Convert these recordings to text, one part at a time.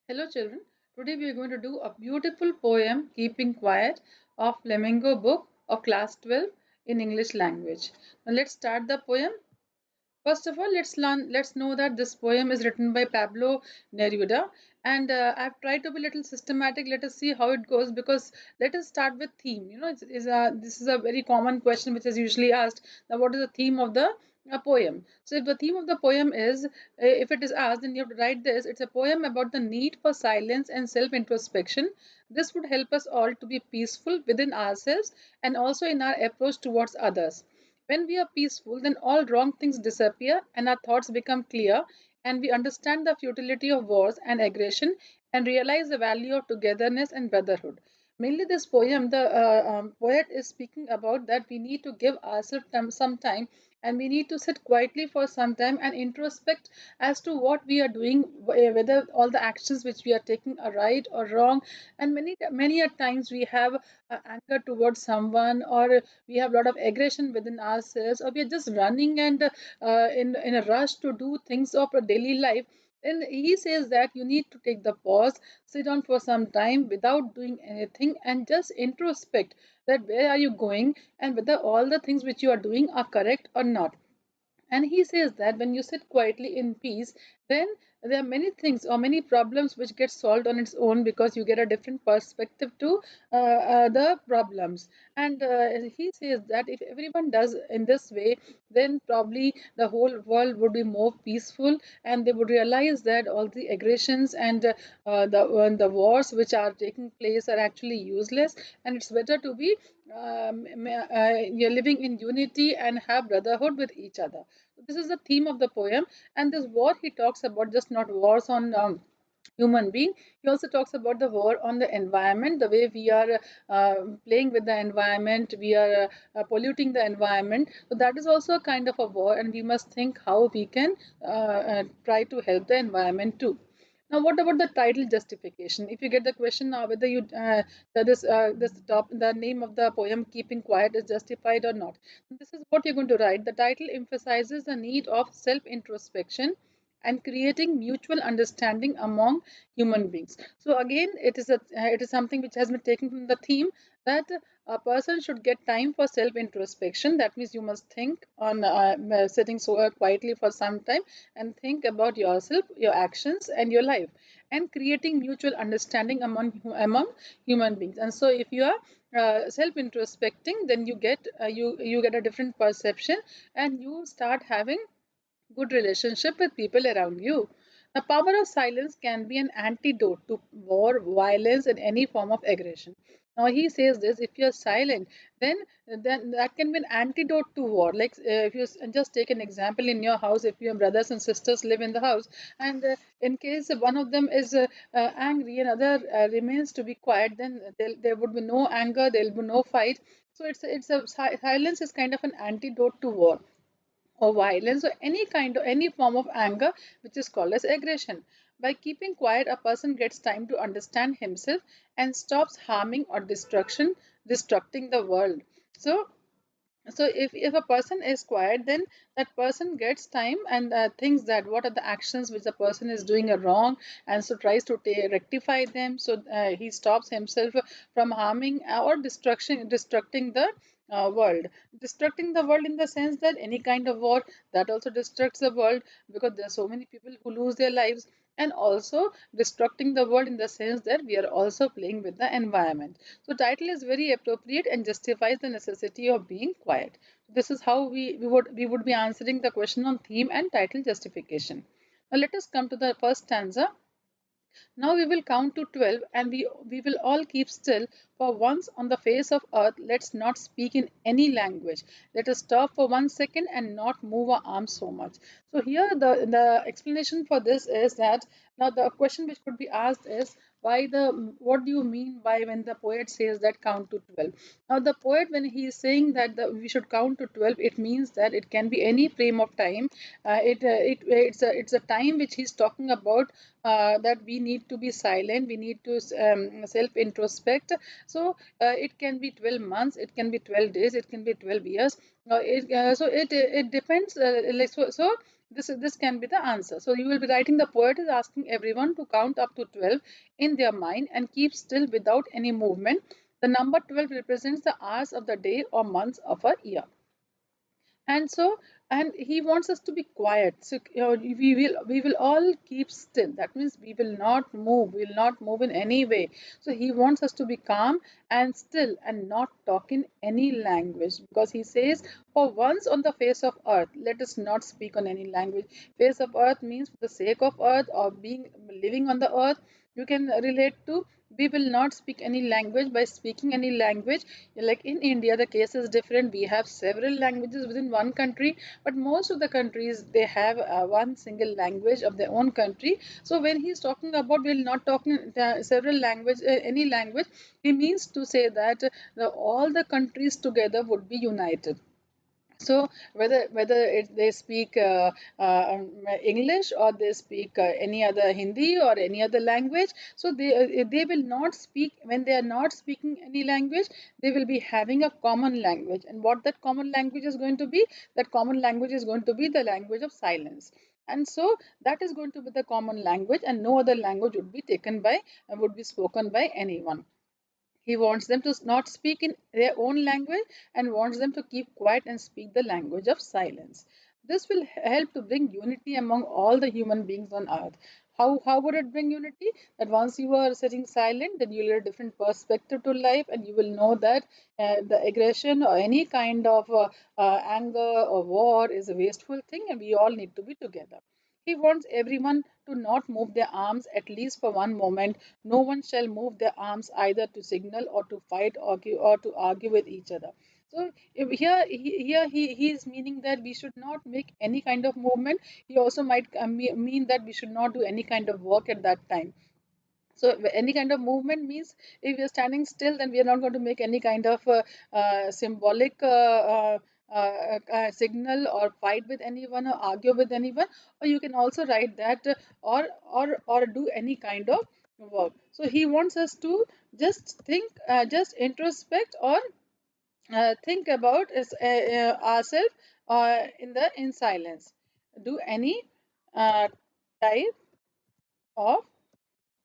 Hello children, today we are going to do a beautiful poem Keeping Quiet of Flamingo book of class 12 in English language. Now let's start the poem. First of all, let's know that this poem is written by Pablo Neruda, and I've tried to be a little systematic. Let us see how it goes, because let us start with theme. This is a very common question which is usually asked. Now, what is the theme of the poem? So, if the theme of the poem is, if it is asked, then you have to write this. It's a poem about the need for silence and self-introspection. This would help us all to be peaceful within ourselves and also in our approach towards others. When we are peaceful, then all wrong things disappear and our thoughts become clear, and we understand the futility of wars and aggression and realize the value of togetherness and brotherhood. Mainly, this poem, the poet is speaking about that we need to give ourselves some time, and we need to sit quietly for some time and introspect as to what we are doing, whether all the actions which we are taking are right or wrong. And many a times we have anger towards someone, or we have a lot of aggression within ourselves, or we are just running and in a rush to do things of a daily life. And he says that you need to take the pause, sit down for some time without doing anything, and just introspect that where are you going and whether all the things which you are doing are correct or not. And he says that when you sit quietly in peace, then there are many things or many problems which get solved on its own, because you get a different perspective to the problems. And he says that if everyone does in this way, then probably the whole world would be more peaceful, and they would realize that all the aggressions and the wars which are taking place are actually useless, and it's better to be you're living in unity and have brotherhood with each other. So this is the theme of the poem, and this war he talks about just not wars on human being. He also talks about the war on the environment, the way we are playing with the environment, we are polluting the environment. So that is also a kind of a war, and we must think how we can try to help the environment too. Now, what about the title justification? If you get the question now, whether you the name of the poem "Keeping Quiet" is justified or not, this is what you're going to write. The title emphasizes the need of self-introspection and creating mutual understanding among human beings. So again, it is something which has been taken from the theme that a person should get time for self introspection. That means you must think on sitting so quietly for some time and think about yourself, your actions, and your life, and creating mutual understanding among human beings. And so if you are self introspecting, then you get a different perception, and you start having good relationship with people around you. The power of silence can be an antidote to war, violence, and any form of aggression. Now he says this: if you are silent, then that can be an antidote to war. Like if you just take an example in your house, if your brothers and sisters live in the house, and in case one of them is angry and other remains to be quiet, then there would be no anger, there will be no fight. So silence is kind of an antidote to war or violence or any form of anger, which is called as aggression. By keeping quiet, a person gets time to understand himself and stops harming or destructing the world. So if a person is quiet, then that person gets time and thinks that what are the actions which the person is doing are wrong, and so tries to rectify them. So he stops himself from harming or destructing the world. Destructing the world in the sense that any kind of war that also destructs the world, because there are so many people who lose their lives. And also destructing the world in the sense that we are also playing with the environment. So title is very appropriate and justifies the necessity of being quiet. This is how we would be answering the question on theme and title justification. Now let us come to the first stanza. Now we will count to 12, and we will all keep still. For once on the face of earth, let's not speak in any language. Let us stop for 1 second and not move our arms so much. So here the explanation for this is that now the question which could be asked is, what do you mean by when the poet says that count to 12? Now the poet, when he is saying that we should count to 12, it means that it can be any frame of time. It's a time which he's talking about, that we need to be silent, we need to self introspect, So it can be 12 months, it can be 12 days, it can be 12 years. So it depends. So this can be the answer. So you will be writing, the poet is asking everyone to count up to 12 in their mind and keep still without any movement. The number 12 represents the hours of the day or months of a year. And so, and he wants us to be quiet. So we will all keep still. That means we will not move, we will not move in any way. So he wants us to be calm and still and not talk in any language, because he says, for once on the face of earth, let us not speak on any language. Face of earth means for the sake of earth, or being living on the earth. You can relate to, we will not speak any language. By speaking any language, like in India the case is different. We have several languages within one country, but most of the countries, they have one single language of their own country. So when he's talking about we'll not talking several language, any language, he means to say that all the countries together would be united. So they speak English, or they speak any other Hindi or any other language, so they will not speak. When they are not speaking any language, they will be having a common language. And what that common language is going to be? That common language is going to be the language of silence. And so that is going to be the common language, and no other language would be taken by, would be spoken by anyone. He wants them to not speak in their own language, and wants them to keep quiet and speak the language of silence. This will help to bring unity among all the human beings on earth. How would it bring unity? That once you are sitting silent, then you'll have a different perspective to life, and you will know that the aggression or any kind of anger or war is a wasteful thing, and we all need to be together. He wants everyone to not move their arms, at least for one moment. No one shall move their arms either to signal or to fight, or to argue with each other. So he is meaning that we should not make any kind of movement. He also might mean that we should not do any kind of work at that time. So any kind of movement means, if we are standing still, then we are not going to make any kind of symbolic signal, or fight with anyone, or argue with anyone. Or you can also write that, or do any kind of work. So he wants us to just think, just introspect, or think about ourselves in silence. Do any uh, type of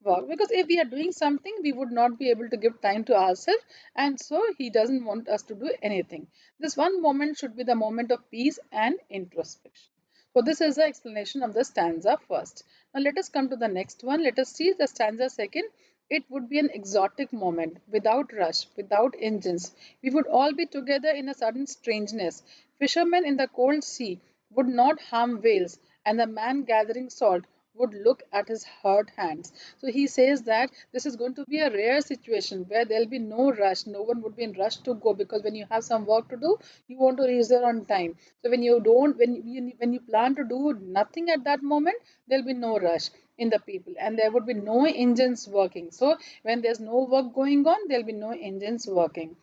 work, because if we are doing something, we would not be able to give time to ourselves. And so he doesn't want us to do anything. This one moment should be the moment of peace and introspection. So this is the explanation of the stanza first. Now let us come to the next one. Let us see the stanza second. It would be an exotic moment, without rush, without engines. We would all be together in a sudden strangeness. Fishermen in the cold sea would not harm whales, and the man gathering salt would look at his hurt hands. So he says that this is going to be a rare situation where there'll be no rush. No one would be in rush to go, because when you have some work to do, you want to reach there on time. So when you don't, when you plan to do nothing at that moment, there'll be no rush in the people, and there would be no engines working. So when there's no work going on, there'll be no engines working.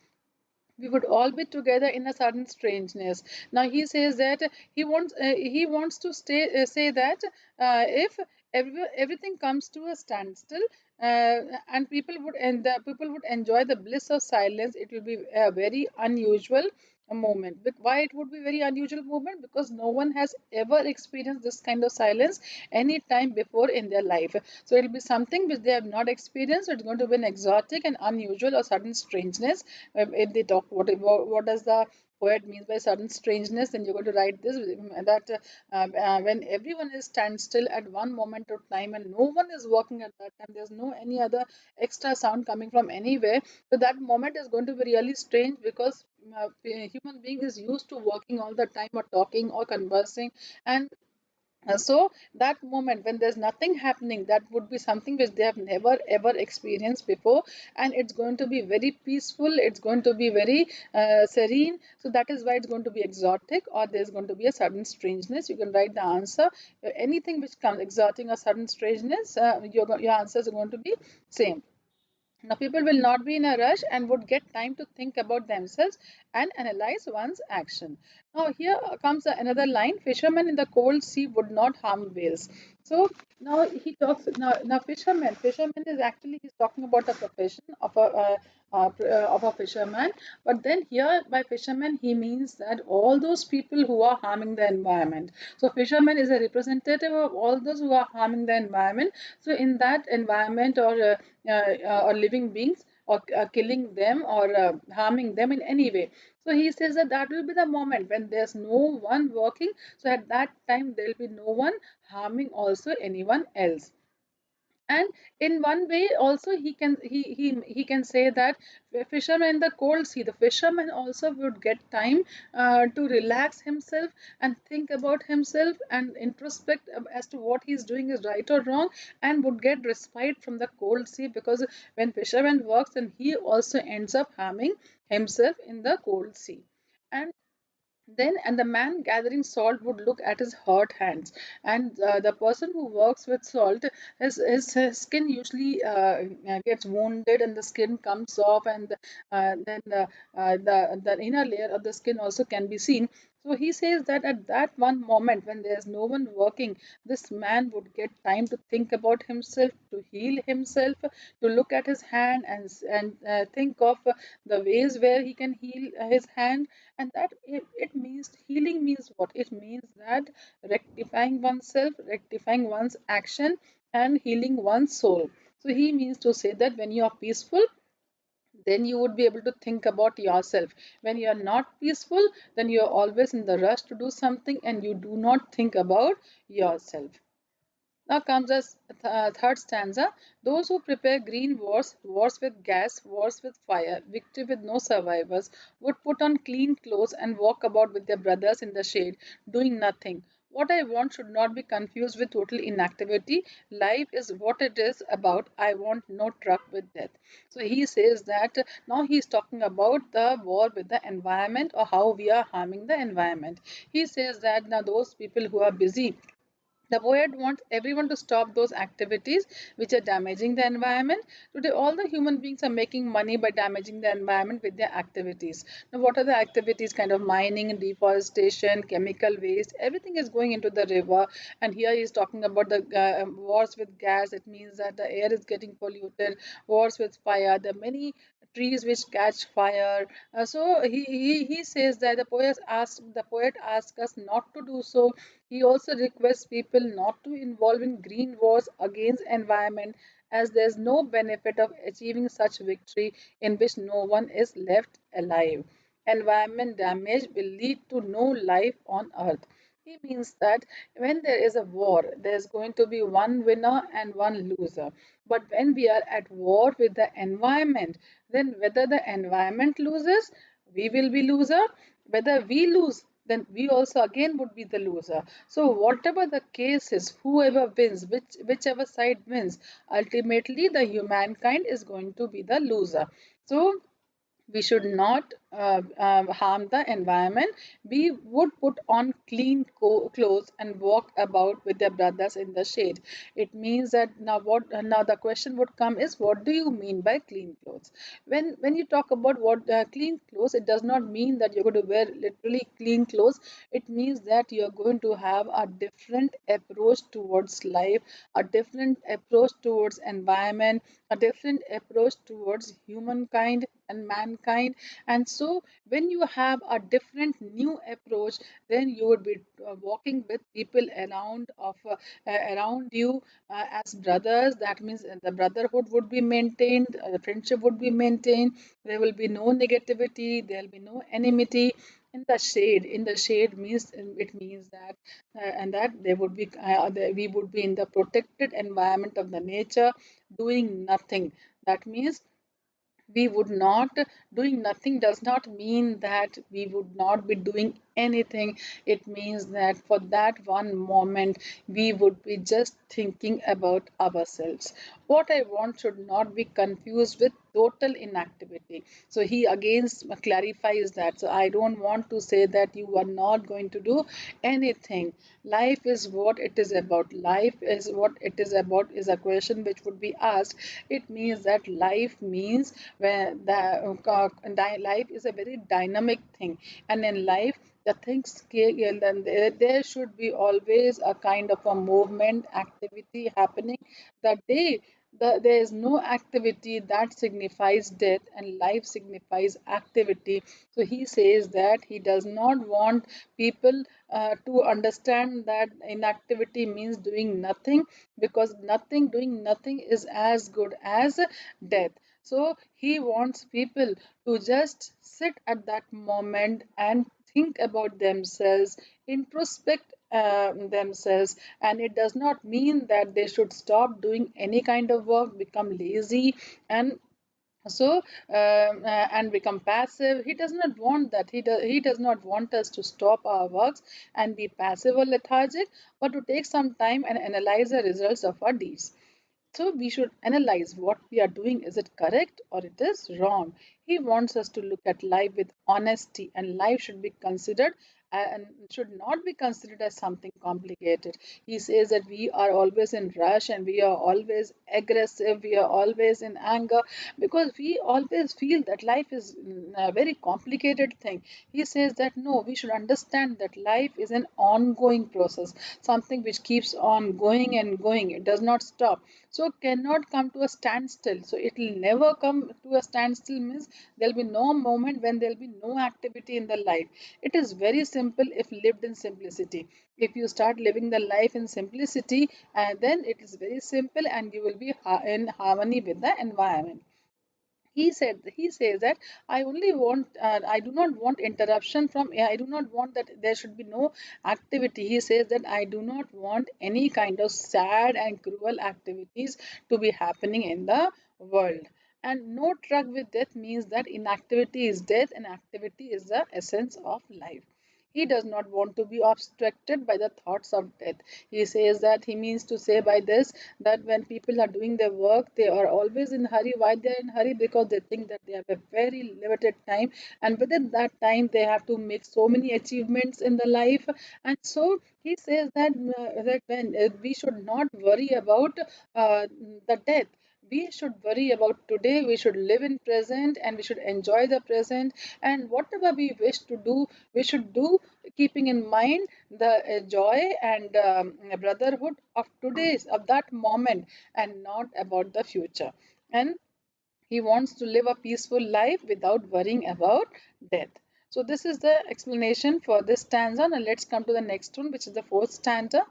We would all be together in a sudden strangeness. Now he says that he wants to say that if everything comes to a standstill, and people would enjoy the bliss of silence, it will be a very unusual moment. But why it would be very unusual moment? Because no one has ever experienced this kind of silence any time before in their life. So it'll be something which they have not experienced. It's going to be an exotic and unusual or sudden strangeness. If they talk, what does the poet means by sudden strangeness, then you're going to write this, that when everyone is standstill at one moment of time, and no one is working at that time, there's no any other extra sound coming from anywhere. So that moment is going to be really strange, because a human being is used to working all the time, or talking or conversing. And so that moment when there's nothing happening, that would be something which they have never ever experienced before, and it's going to be very peaceful, it's going to be very serene. So that is why it's going to be exotic, or there's going to be a sudden strangeness. You can write the answer. Anything which comes exotic or sudden strangeness, your answers are going to be same. Now, people will not be in a rush and would get time to think about themselves and analyze one's action. Now, here comes another line. Fishermen in the cold sea would not harm whales. So now he talks now fisherman. Fisherman is actually he's talking about a profession of a fisherman. But then here by fisherman he means that all those people who are harming the environment. So fisherman is a representative of all those who are harming the environment. So in that environment or living beings or killing them or harming them in any way. So he says that that will be the moment when there's no one working. So at that time there will be no one harming also anyone else. And in one way also he can say that fisherman in the cold sea, the fisherman also would get time to relax himself and think about himself and introspect as to what he's doing is right or wrong, and would get respite from the cold sea, because when fisherman works then he also ends up harming himself in the cold sea. And then and the man gathering salt would look at his hurt hands, and the person who works with salt, his skin usually gets wounded and the skin comes off, and the inner layer of the skin also can be seen. So he says that at that one moment when there's no one working, this man would get time to think about himself, to heal himself, to look at his hand and think of the ways where he can heal his hand. And that it means healing means what? It means that rectifying oneself, rectifying one's action, and healing one's soul. So he means to say that when you are peaceful, then you would be able to think about yourself. When you are not peaceful, then you are always in the rush to do something and you do not think about yourself. Now comes the third stanza. Those who prepare green wars, wars with gas, wars with fire, victory with no survivors, would put on clean clothes and walk about with their brothers in the shade, doing nothing. What I want should not be confused with total inactivity. Life is what it is about. I want no truck with death. So he says that now he is talking about the war with the environment, or how we are harming the environment. He says that now those people who are busy, the poet wants everyone to stop those activities which are damaging the environment. Today, all the human beings are making money by damaging the environment with their activities. Now, what are the activities? Kind of mining, deforestation, chemical waste, everything is going into the river. And here he is talking about the wars with gas. It means that the air is getting polluted, wars with fire, the many trees which catch fire. So he says that the poet asks us not to do so. He also requests people not to involve in green wars against environment, as there is no benefit of achieving such victory in which no one is left alive. Environment damage will lead to no life on earth. He means that when there is a war, there is going to be one winner and one loser. But when we are at war with the environment, then whether the environment loses, we will be loser. Whether we lose, then we also again would be the loser. So whatever the case is, whoever wins, whichever side wins, ultimately the humankind is going to be the loser. So we should not harm the environment. We would put on clean clothes and walk about with their brothers in the shade. It means that now the question would come is, what do you mean by clean clothes? When you talk about what clean clothes, it does not mean that you're going to wear literally clean clothes. It means that you're going to have a different approach towards life, a different approach towards environment, a different approach towards humankind and mankind. And so when you have a different new approach, then you would be walking with people around you as brothers. That means the brotherhood would be maintained, the friendship would be maintained, there will be no negativity, there will be no enmity. In the shade means, it means that and that there would be we would be in the protected environment of the nature, doing nothing. That means we would not, doing nothing does not mean that we would not be doing anything. It means that for that one moment we would be just thinking about ourselves. What I want should not be confused with total inactivity. So he again clarifies that. So I don't want to say that you are not going to do anything. Life is what it is about. Life is what it is about is a question which would be asked. It means that life means where life is a very dynamic thing, and in life the things then there should be always a kind of a movement activity happening. The day there is no activity, that signifies death, and life signifies activity. So he says that he does not want people to understand that inactivity means doing nothing, because doing nothing is as good as death. So he wants people to just sit at that moment and think about themselves, introspect themselves. And it does not mean that they should stop doing any kind of work, become lazy, and so and become passive. He does not want that. He does not want us to stop our works and be passive or lethargic, but to take some time and analyze the results of our deeds. So we should analyze what we are doing. Is it correct or it is wrong? He wants us to look at life with honesty, and life should be considered and should not be considered as something complicated. He says that we are always in rush and we are always aggressive, we are always in anger, because we always feel that life is a very complicated thing. He says that no, we should understand that life is an ongoing process, something which keeps on going and going. It does not stop, so cannot come to a standstill. So it will never come to a standstill means there'll be no moment when there'll be no activity in the life. It is very simple if lived in simplicity. If you start living the life in simplicity, then it is very simple and you will be in harmony with the environment. He says that I do not want interruption from, I do not want that there should be no activity. He says that I do not want any kind of sad and cruel activities to be happening in the world. And no truck with death means that inactivity is death and activity is the essence of life. He does not want to be obstructed by the thoughts of death. He says that he means to say by this that when people are doing their work, they are always in hurry. Why they are in hurry? Because they think that they have a very limited time, and within that time they have to make so many achievements in the life. And so he says that that when we should not worry about the death. We should worry about today. We should live in present and we should enjoy the present, and whatever we wish to do, we should do, keeping in mind the joy and brotherhood of today's, of that moment, and not about the future. And he wants to live a peaceful life without worrying about death. So this is the explanation for this stanza. Now let's come to the next one, which is the fourth stanza.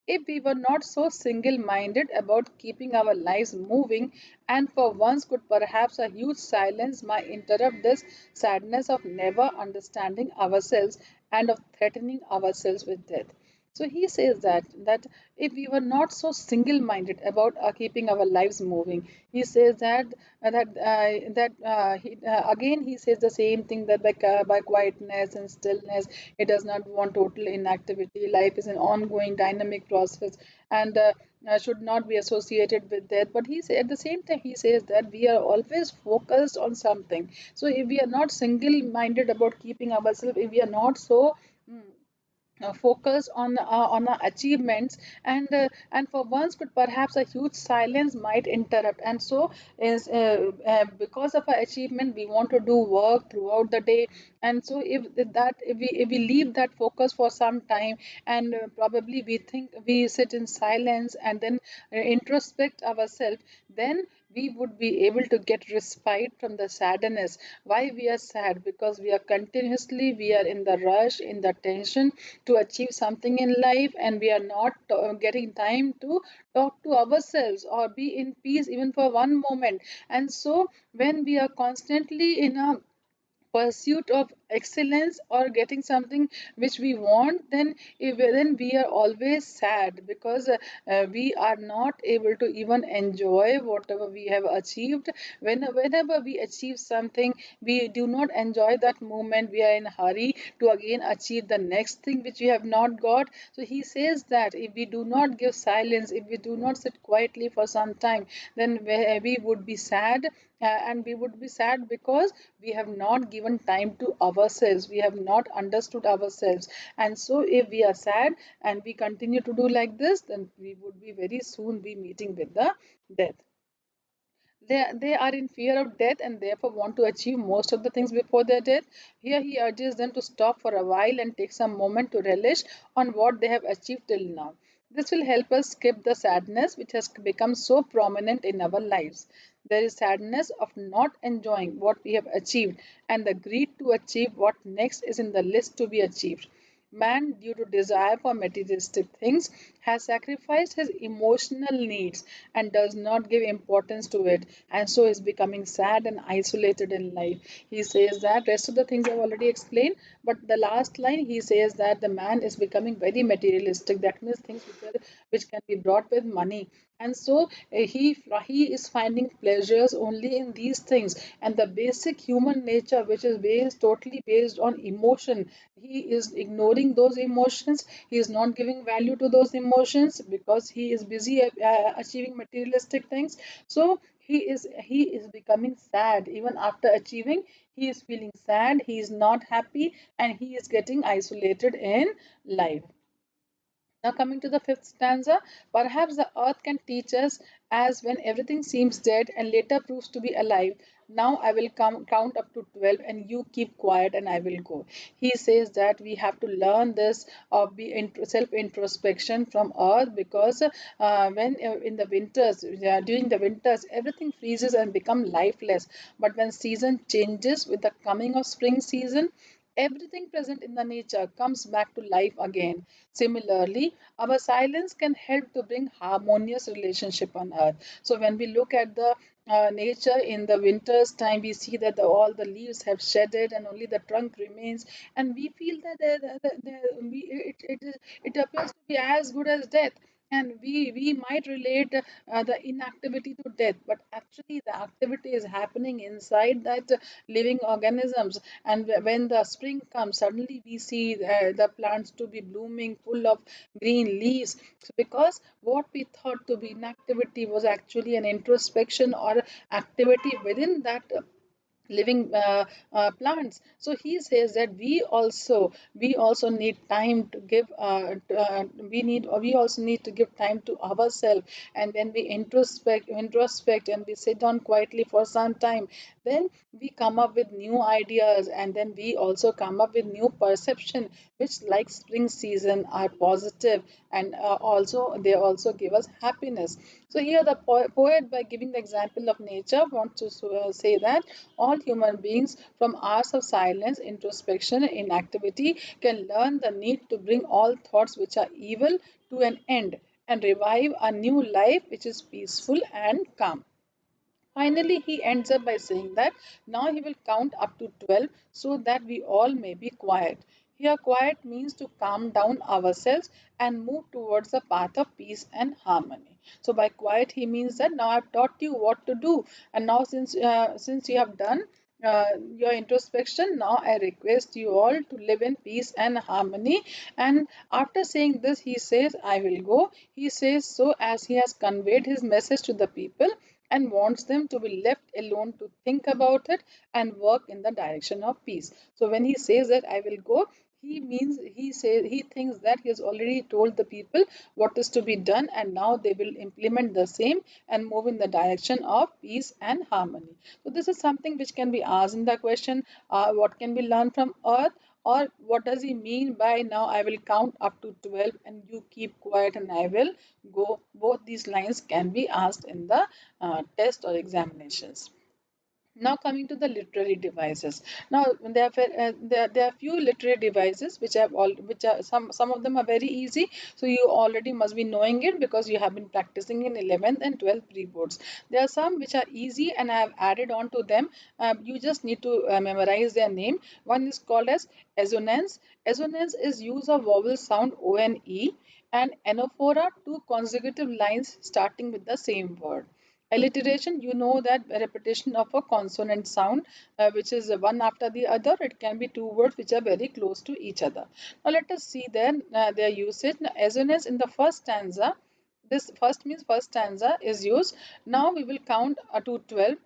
If we were not so single-minded about keeping our lives moving, and for once could perhaps a huge silence might interrupt this sadness of never understanding ourselves and of threatening ourselves with death. So he says that if we were not so single-minded about keeping our lives moving, he says again he says the same thing, that by quietness and stillness, he does not want total inactivity. Life is an ongoing dynamic process, and should not be associated with death. But at the same time he says that we are always focused on something. So if we are not single-minded about keeping ourselves, if we are not so focus on our achievements, and for once could perhaps a huge silence might interrupt. And so is because of our achievement we want to do work throughout the day. And so if we leave that focus for some time, and probably we think, we sit in silence and then introspect ourselves, then we would be able to get respite from the sadness. Why we are sad? Because we are in the rush, in the tension to achieve something in life, and we are not getting time to talk to ourselves or be in peace even for one moment. And so when we are constantly in a pursuit of excellence or getting something which we want, then we are always sad, because we are not able to even enjoy whatever we have achieved. Whenever we achieve something, we do not enjoy that moment. We are in a hurry to again achieve the next thing which we have not got. So he says that if we do not give silence, if we do not sit quietly for some time, then we would be sad. And we would be sad because we have not given time to ourselves, we have not understood ourselves. And so if we are sad and we continue to do like this, then we would be very soon be meeting with the death. They are in fear of death and therefore want to achieve most of the things before their death. Here he urges them to stop for a while and take some moment to relish on what they have achieved till now. This will help us skip the sadness which has become so prominent in our lives. There is sadness of not enjoying what we have achieved and the greed to achieve what next is in the list to be achieved. Man, due to desire for materialistic things, has sacrificed his emotional needs and does not give importance to it, and so is becoming sad and isolated in life. He says that rest of the things I've already explained, but the last line he says that the man is becoming very materialistic. That means things which can be brought with money, and so he is finding pleasures only in these things, and the basic human nature which is based totally based on emotion, he is ignoring those emotions. He is not giving value to those emotions because he is busy achieving materialistic things. So he is becoming sad even after achieving. He is feeling sad, he is not happy, and he is getting isolated in life. Now, coming to the fifth stanza, perhaps the earth can teach us as when everything seems dead and later proves to be alive. Now I will count up to 12 and you keep quiet and I will go. He says that we have to learn this of self introspection from earth because when in the winters, during the winters, everything freezes and become lifeless. But when season changes with the coming of spring season, everything present in the nature comes back to life again. Similarly, our silence can help to bring harmonious relationship on earth. So when we look at the nature in the winter's time, we see that all the leaves have shedded and only the trunk remains, and we feel that it appears to be as good as death. And we might relate the inactivity to death, but actually the activity is happening inside that living organisms. And when the spring comes, suddenly we see the plants to be blooming full of green leaves. So because what we thought to be inactivity was actually an introspection or activity within that living plants. So he says that we also need time to give we also need to give time to ourselves. And when we introspect and we sit down quietly for some time, then we come up with new ideas, and then we also come up with new perception which, like spring season, are positive, and also they also give us happiness. So here the poet, by giving the example of nature, wants to say that all human beings, from hours of silence, introspection, and inactivity, can learn the need to bring all thoughts which are evil to an end and revive a new life which is peaceful and calm. Finally, he ends up by saying that now he will count up to 12 so that we all may be quiet. Here, quiet means to calm down ourselves and move towards the path of peace and harmony. So, by quiet, he means that now I've taught you what to do, and now since you have done your introspection, now I request you all to live in peace and harmony. And after saying this, he says, I will go. He says so as he has conveyed his message to the people and wants them to be left alone to think about it and work in the direction of peace. So when he says that I will go, he means he thinks that he has already told the people what is to be done, and now they will implement the same and move in the direction of peace and harmony. So this is something which can be asked in the question, what can be learned from earth, or what does he mean by now I will count up to 12 and you keep quiet and I will go. Both these lines can be asked in the test or examinations. Now coming to the literary devices. Now there are few literary devices which have all which are some of them are very easy. So you already must be knowing it because you have been practicing in 11th and 12th pre-boards. There are some which are easy and I have added on to them. You just need to memorize their name. One is called as assonance. Assonance is use of vowel sound O and E, and anaphora, two consecutive lines starting with the same word. Alliteration, you know that repetition of a consonant sound, which is one after the other. It can be two words which are very close to each other. Now let us see then their usage. Now, assonance in the first stanza, this first means first stanza is used. Now we will count to 12.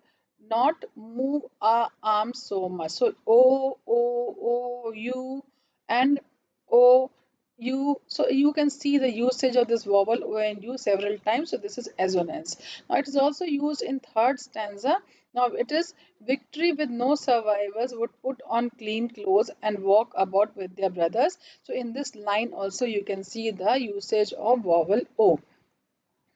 Not move our arms so much. So O, O, O, U, and O. you can see the usage of this vowel when used several times. So this is assonance. Now it is also used in third stanza. Now it is victory with no survivors would put on clean clothes and walk about with their brothers. So in this line also you can see the usage of vowel o.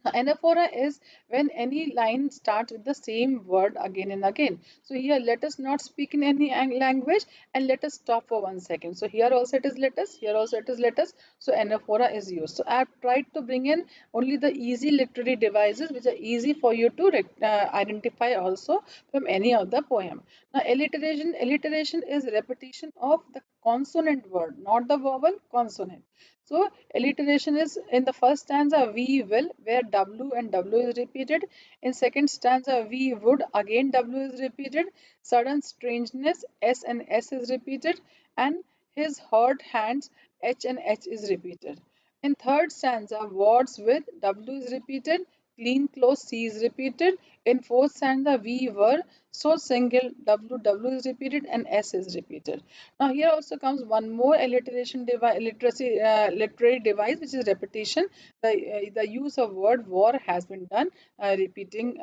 Anaphora is when any line starts with the same word again and again. So here let us not speak in any language and let us stop for 1 second. So here also it is let us, here also it is let us. So anaphora is used. So I have tried to bring in only the easy literary devices which are easy for you to identify also from any of the poem. Now alliteration is repetition of the consonant word, not the vowel, consonant. So alliteration is in the first stanza we will, where W and W is repeated. In second stanza we would, again W is repeated. Sudden strangeness, S and S is repeated, and his hurt hands, H and H is repeated. In third stanza words with W is repeated, clean clothes C is repeated. In fourth stanza we were, so single W W is repeated and S is repeated. Now here also comes one more alliteration device, literary device, which is repetition. The use of word war has been done, repeating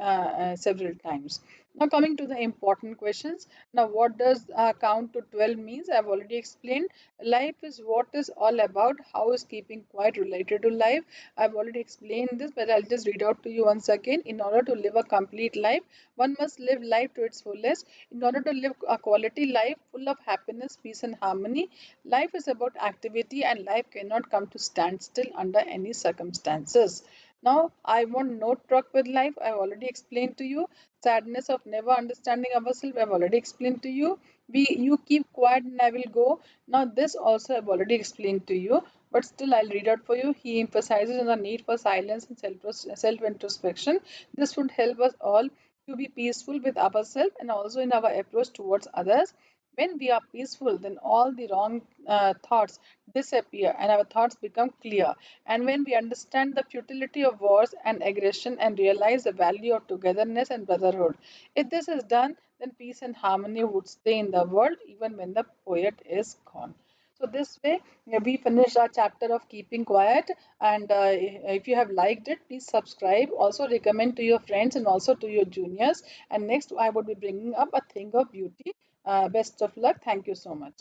several times. Now coming to the important questions. Now what does count to 12 means? I've already explained. Life is what is all about. How is keeping quiet related to life? I've already explained this, but I'll just read out to you once again. In order to live a complete life, one must live life to its fullest. In order to live a quality life full of happiness, peace, and harmony, life is about activity, and life cannot come to standstill under any circumstances. Now, I want no truck with life. I've already explained to you. Sadness of never understanding ourselves. I've already explained to you. You keep quiet and I will go. Now, this also I've already explained to you, but still I'll read out for you. He emphasizes on the need for silence and self introspection. This would help us all to be peaceful with ourselves and also in our approach towards others. When we are peaceful, then all the wrong thoughts disappear and our thoughts become clear. And when we understand the futility of wars and aggression and realize the value of togetherness and brotherhood, if this is done, then peace and harmony would stay in the world even when the poet is gone. So this way, we finish our chapter of keeping quiet. And if you have liked it, please subscribe. Also recommend to your friends and also to your juniors. And next, I would be bringing up a thing of beauty. Best of luck. Thank you so much.